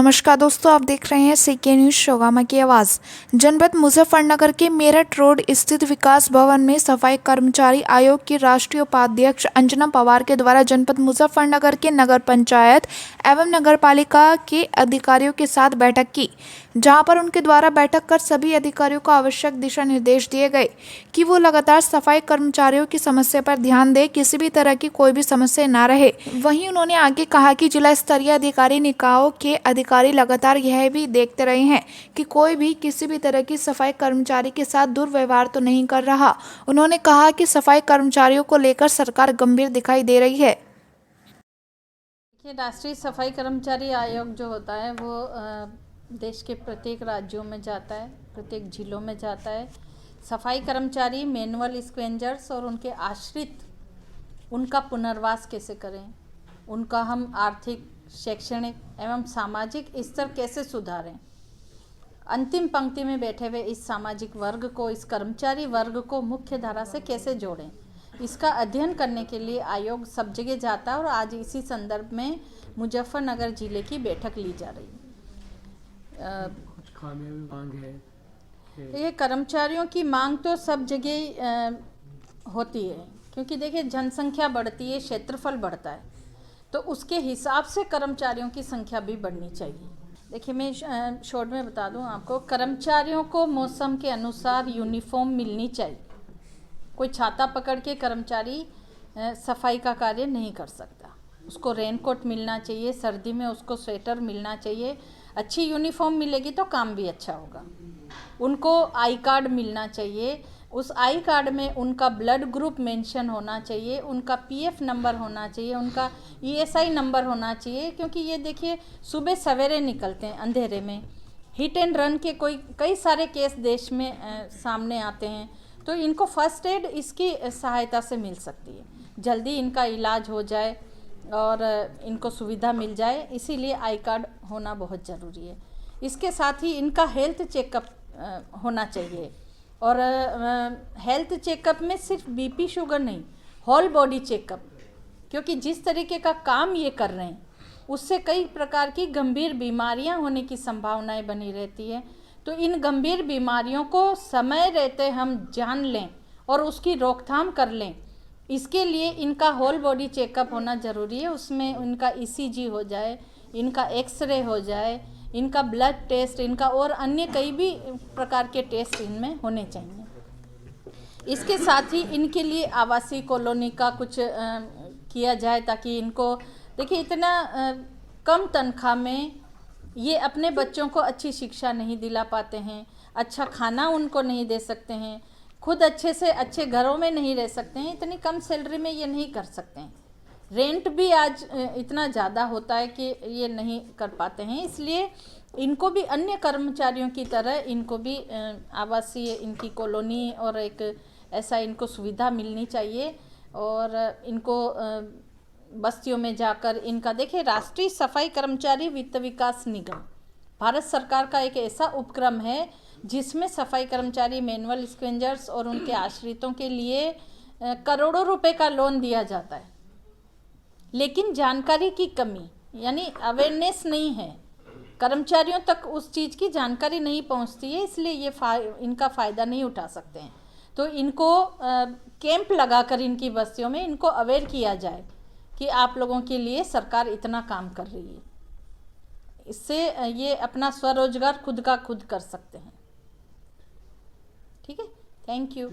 नमस्कार दोस्तों, आप देख रहे हैं सीके न्यूज़ शोगामा की आवाज़। जनपद मुजफ्फरनगर के मेरठ रोड स्थित विकास भवन में सफाई कर्मचारी आयोग की राष्ट्रीय उपाध्यक्ष अंजना पवार के द्वारा जनपद मुजफ्फरनगर के नगर पंचायत एवं नगरपालिका के अधिकारियों के साथ बैठक की, जहां पर उनके द्वारा बैठक कर सभी अधिकारियों को आवश्यक दिशा निर्देश दिए गए कि वो लगातार सफाई कर्मचारियों की समस्या पर ध्यान दें, किसी भी तरह की कोई भी समस्या ना रहे। वहीं उन्होंने आगे कहा कि जिला स्तरीय अधिकारी निकायों के अधिकारी लगातार यह भी देखते रहे हैं कि कोई भी किसी भी तरह की सफाई कर्मचारी के साथ दुर्व्यवहार तो नहीं कर रहा। उन्होंने कहा कि सफाई कर्मचारियों को लेकर सरकार गंभीर दिखाई दे रही है। राष्ट्रीय सफाई कर्मचारी आयोग जो होता है वो देश के प्रत्येक राज्यों में जाता है, प्रत्येक जिलों में जाता है। सफाई कर्मचारी, मैनुअल स्क्वेंजर्स और उनके आश्रित, उनका पुनर्वास कैसे करें, उनका हम आर्थिक, शैक्षणिक एवं सामाजिक स्तर कैसे सुधारें, अंतिम पंक्ति में बैठे हुए इस सामाजिक वर्ग को, इस कर्मचारी वर्ग को मुख्य धारा से कैसे जोड़ें, इसका अध्ययन करने के लिए आयोग सब जगह जाता है। और आज इसी संदर्भ में मुजफ्फरनगर जिले की बैठक ली जा रही है। कुछ खामियां भी मांग है। ये कर्मचारियों की मांग तो सब जगह होती है, क्योंकि देखिए जनसंख्या बढ़ती है, क्षेत्रफल बढ़ता है, तो उसके हिसाब से कर्मचारियों की संख्या भी बढ़नी चाहिए। देखिए मैं शॉर्ट में बता दूं आपको, कर्मचारियों को मौसम के अनुसार यूनिफॉर्म मिलनी चाहिए। कोई छाता पकड़ के कर्मचारी सफाई का कार्य नहीं कर सकता, उसको रेनकोट मिलना चाहिए, सर्दी में उसको स्वेटर मिलना चाहिए। अच्छी यूनिफॉर्म मिलेगी तो काम भी अच्छा होगा। उनको आई कार्ड मिलना चाहिए, उस आई कार्ड में उनका ब्लड ग्रुप मेंशन होना चाहिए, उनका पीएफ नंबर होना चाहिए, उनका ईएसआई नंबर होना चाहिए। क्योंकि ये देखिए सुबह सवेरे निकलते हैं अंधेरे में, हिट एंड रन के कई सारे केस देश में सामने आते हैं, तो इनको फर्स्ट एड इसकी सहायता से मिल सकती है, जल्दी इनका इलाज हो जाए और इनको सुविधा मिल जाए। इसीलिए आई कार्ड होना बहुत ज़रूरी है। इसके साथ ही इनका हेल्थ चेकअप होना चाहिए, और हेल्थ चेकअप में सिर्फ बीपी शुगर नहीं, होल बॉडी चेकअप, क्योंकि जिस तरीके का काम ये कर रहे हैं उससे कई प्रकार की गंभीर बीमारियां होने की संभावनाएं बनी रहती है। तो इन गंभीर बीमारियों को समय रहते हम जान लें और उसकी रोकथाम कर लें, इसके लिए इनका होल बॉडी चेकअप होना ज़रूरी है। उसमें इनका ईसीजी हो जाए, इनका एक्सरे हो जाए, इनका ब्लड टेस्ट, इनका और अन्य कई भी प्रकार के टेस्ट इनमें होने चाहिए। इसके साथ ही इनके लिए आवासीय कॉलोनी का कुछ किया जाए, ताकि इनको देखिए इतना कम तनख्वाह में ये अपने बच्चों को अच्छी शिक्षा नहीं दिला पाते हैं, अच्छा खाना उनको नहीं दे सकते हैं, खुद अच्छे से अच्छे घरों में नहीं रह सकते हैं, इतनी कम सैलरी में ये नहीं कर सकते हैं। रेंट भी आज इतना ज़्यादा होता है कि ये नहीं कर पाते हैं। इसलिए इनको भी अन्य कर्मचारियों की तरह इनको भी आवासीय इनकी कॉलोनी और एक ऐसा इनको सुविधा मिलनी चाहिए। और इनको बस्तियों में जाकर इनका देखिए, राष्ट्रीय सफाई कर्मचारी वित्त विकास निगम भारत सरकार का एक ऐसा उपक्रम है जिसमें सफाई कर्मचारी, मैनुअल स्क्वेंजर्स और उनके आश्रितों के लिए करोड़ों रुपए का लोन दिया जाता है। लेकिन जानकारी की कमी, यानी अवेयरनेस नहीं है, कर्मचारियों तक उस चीज़ की जानकारी नहीं पहुंचती है, इसलिए ये इनका फ़ायदा नहीं उठा सकते हैं। तो इनको कैंप लगाकर इनकी बस्तियों में इनको अवेयर किया जाए कि आप लोगों के लिए सरकार इतना काम कर रही है। इससे ये अपना स्वरोजगार खुद का खुद कर सकते हैं। ठीक है, थैंक यू।